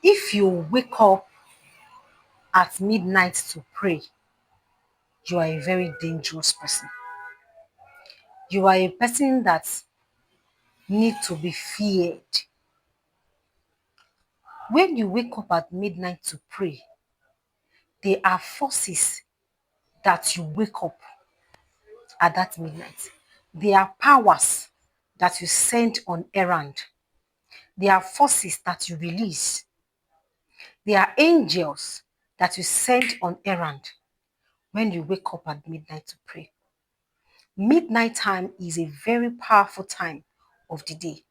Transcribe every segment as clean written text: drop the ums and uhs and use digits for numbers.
If you wake up at midnight to pray, you are a very dangerous person. You are a person that needs to be feared. When you wake up at midnight to pray, there are forces that you wake up at that midnight. There are powers that you send on errand. There are forces that you release. There are angels that you send on errand when you wake up at midnight to pray. Midnight time is a very powerful time of the day.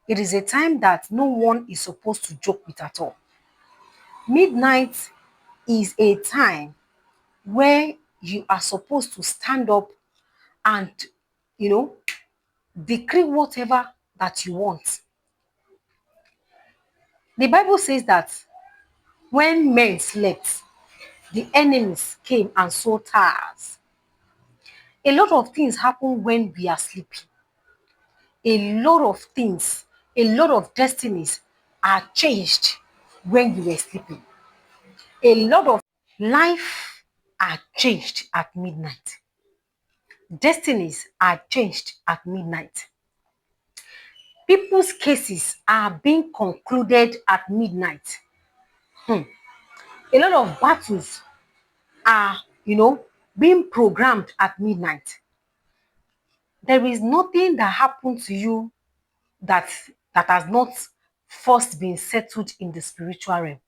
It is a time that no one is supposed to joke with at all. Midnight is a time where you are supposed to stand up and, you know, decree whatever that you want. The Bible says that when men slept, the enemies came and sowed tares. A lot of things happen when we are sleeping. A lot of things, a lot of destinies are changed when you were sleeping. A lot of life are changed at midnight. Destinies are changed at midnight. People's cases are being concluded at midnight. A lot of battles are, being programmed at midnight. There is nothing that happened to you that has not first been settled in the spiritual realm.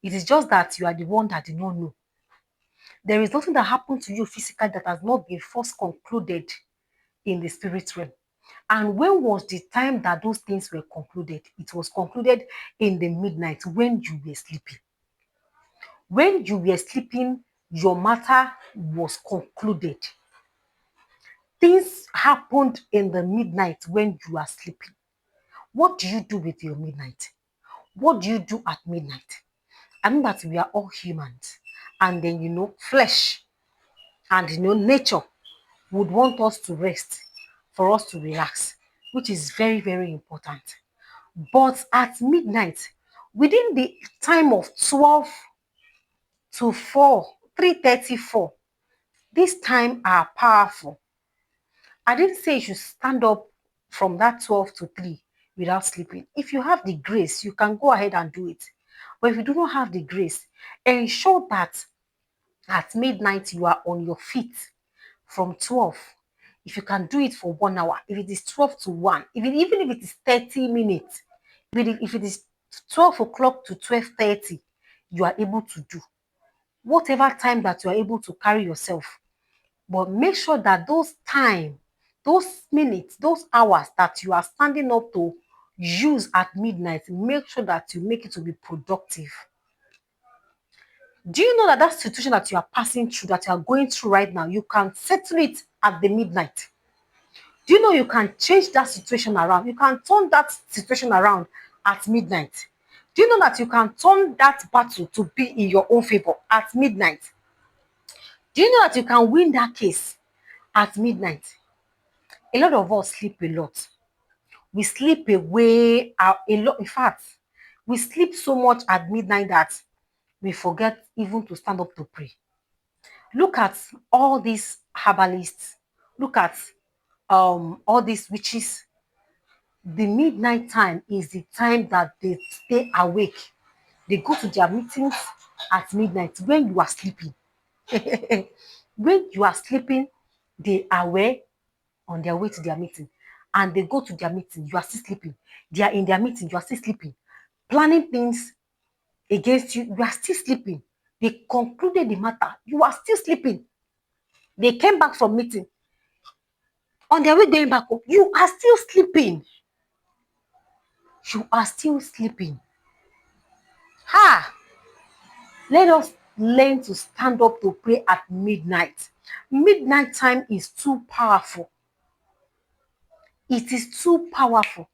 It is just that you are the one that did not know. There is nothing that happened to you physically that has not been first concluded in the spirit realm. And when was the time that those things were concluded? It was concluded in the midnight when you were sleeping. When you were sleeping, your matter was concluded. Things happened in the midnight when you are sleeping. What do you do with your midnight? What do you do at midnight? I know that we are all humans, and then flesh and nature would want us to rest, for us to relax, which is very, very important. But at midnight, within the time of 12 to 4, 3:34, this time are powerful. I didn't say you should stand up from that 12 to 3 without sleeping. If you have the grace, you can go ahead and do it. But if you do not have the grace, ensure that at midnight you are on your feet from 12. If you can do it for 1 hour, if it is 12 to 1, even if it is 30 minutes, if it is 12 o'clock to 12:30, you are able to do whatever time that you are able to carry yourself. But make sure that those time, those minutes, those hours that you are standing up to use at midnight, make sure that you make it to be productive. Do you know that that situation that you are passing through, that you are going through right now, you can settle it at the midnight? Do you know you can change that situation around? You can turn that situation around at midnight. Do you know that you can turn that battle to be in your own favor at midnight? Do you know that you can win that case at midnight? A lot of us sleep a lot. We sleep away a lot. In fact, we sleep so much at midnight that we forget even to stand up to pray. Look at all these herbalists. Look at all these witches. The midnight time is the time that they stay awake. They go to their meetings at midnight when you are sleeping. When you are sleeping, they are where? On their way to their meeting. And they go to their meeting, you are still sleeping. They are in their meeting, you are still sleeping. Planning things against you, you are still sleeping. They concluded the matter, you are still sleeping. They came back from meeting. On their way going back home, you are still sleeping. You are still sleeping. Ha! Let us learn to stand up to pray at midnight. Midnight time is too powerful. It is too powerful.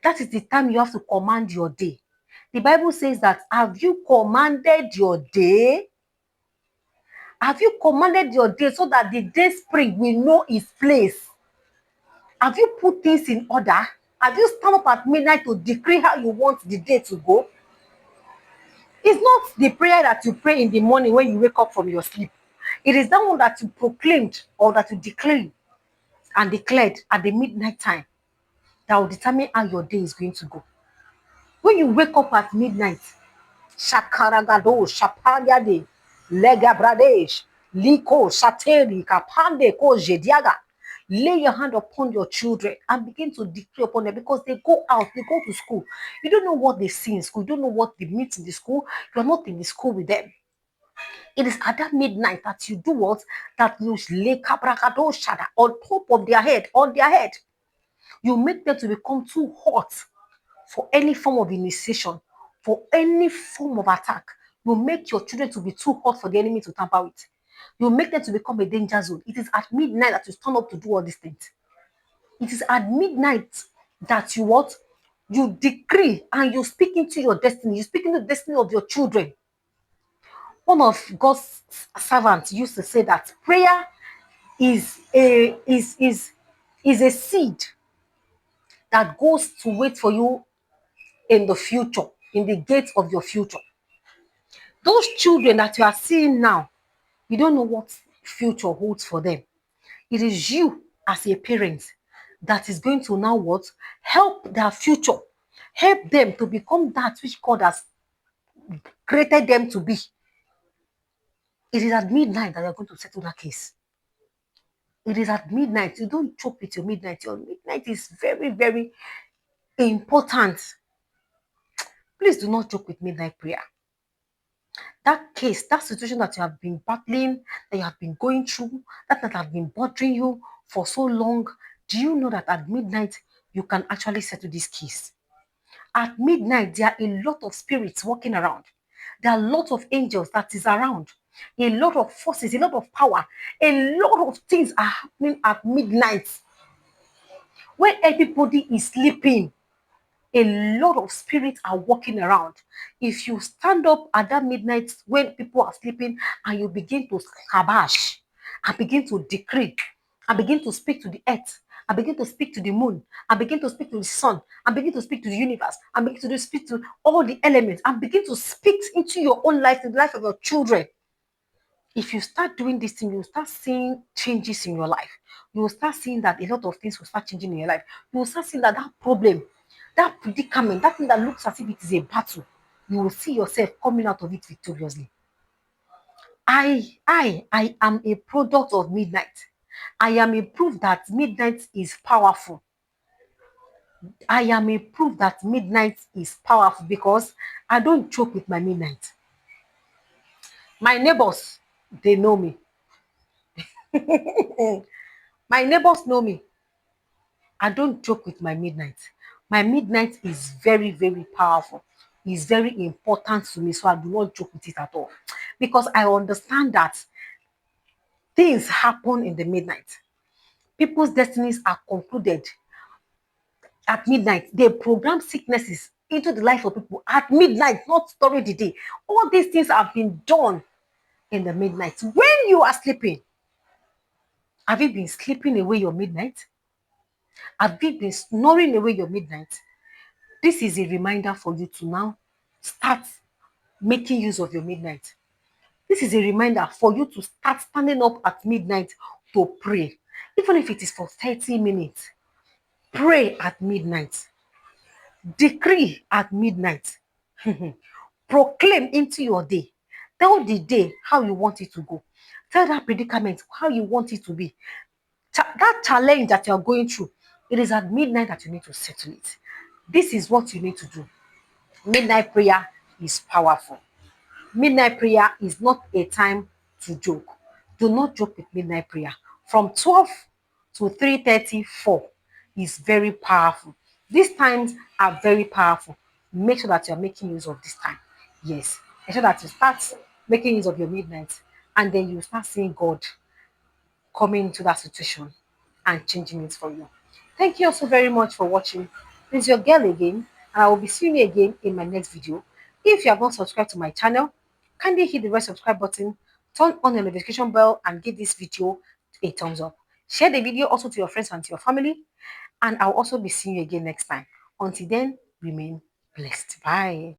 That is the time you have to command your day. The Bible says that, have you commanded your day? Have you commanded your day so that the day spring will know its place? Have you put things in order? Have you stand up at midnight to decree how you want the day to go? It's not the prayer that you pray in the morning when you wake up from your sleep. It is that one that you proclaimed or that you declared and declared at the midnight time that will determine how your day is going to go. When you wake up at midnight, Shakaragado, Shapagade, Lega Bradesh, Liko, Sateri, Kapande, Ko Jediaga. Lay your hand upon your children and begin to declare upon them because they go out, they go to school. You don't know what they see in school, you don't know what they meet in the school, you're not in the school with them. It is at that midnight that you do what? That you lay Kabragado Shada on top of their head, on their head. You make them to become too hot for any form of initiation, for any form of attack. You make your children to be too hot for the enemy to tamper with. You make them to become a danger zone. It is at midnight that you stand up to do all these things. It is at midnight that you what? You decree and you speak into your destiny. You speak into the destiny of your children. One of God's servants used to say that prayer is a seed that goes to wait for you in the future, in the gates of your future. Those children that you are seeing now, you don't know what future holds for them. It is you as a parent that is going to now what? Help their future. Help them to become that which God has created them to be. It is at midnight that you're going to settle that case. It is at midnight. You don't joke with your midnight. Your midnight is very, very important. Please do not joke with midnight prayer. That case, that situation that you have been battling, that you have been going through, that have been bothering you for so long, do you know that at midnight you can actually settle this case? At midnight, there are a lot of spirits walking around. There are a lot of angels that is around. A lot of forces, a lot of power, a lot of things are happening at midnight. When everybody is sleeping, a lot of spirits are walking around. If you stand up at that midnight when people are sleeping and you begin to kabash and begin to decree and begin to speak to the earth and begin to speak to the moon and begin to speak to the sun and begin to speak to the universe and begin to speak to all the elements and begin to speak into your own life, the life of your children. If you start doing this thing, you'll start seeing changes in your life. You will start seeing that a lot of things will start changing in your life. You will start seeing that that problem, that predicament, that thing that looks as if it is a battle, you will see yourself coming out of it victoriously. I am a product of midnight. I am a proof that midnight is powerful. I am a proof that midnight is powerful because I don't joke with my midnight. My neighbors, they know me. My neighbors know me. I don't joke with my midnight. My midnight is very, very powerful. It's very important to me, so I do not joke with it at all. Because I understand that things happen in the midnight. People's destinies are concluded at midnight. They program sicknesses into the life of people at midnight, not during the day. All these things have been done in the midnight. When you are sleeping, have you been sleeping away your midnight? Have you been snoring away your midnight? This is a reminder for you to now start making use of your midnight. This is a reminder for you to start standing up at midnight to pray. Even if it is for 30 minutes, pray at midnight. Decree at midnight. Proclaim into your day. Tell the day how you want it to go. Tell that predicament how you want it to be. That challenge that you're going through, it is at midnight that you need to settle it. This is what you need to do. Midnight prayer is powerful. Midnight prayer is not a time to joke. Do not joke with midnight prayer. From 12 to 3:30, 4 is very powerful. These times are very powerful. Make sure that you're making use of this time. Yes. Make sure that you start making use of your midnight and then you start seeing God coming into that situation and changing it for you. Thank you also very much for watching. This is your girl again, and I will be seeing you again in my next video. If you have not subscribed to my channel, kindly hit the red subscribe button, turn on the notification bell, and give this video a thumbs up. Share the video also to your friends and to your family, and I'll also be seeing you again next time. Until then, remain blessed. Bye.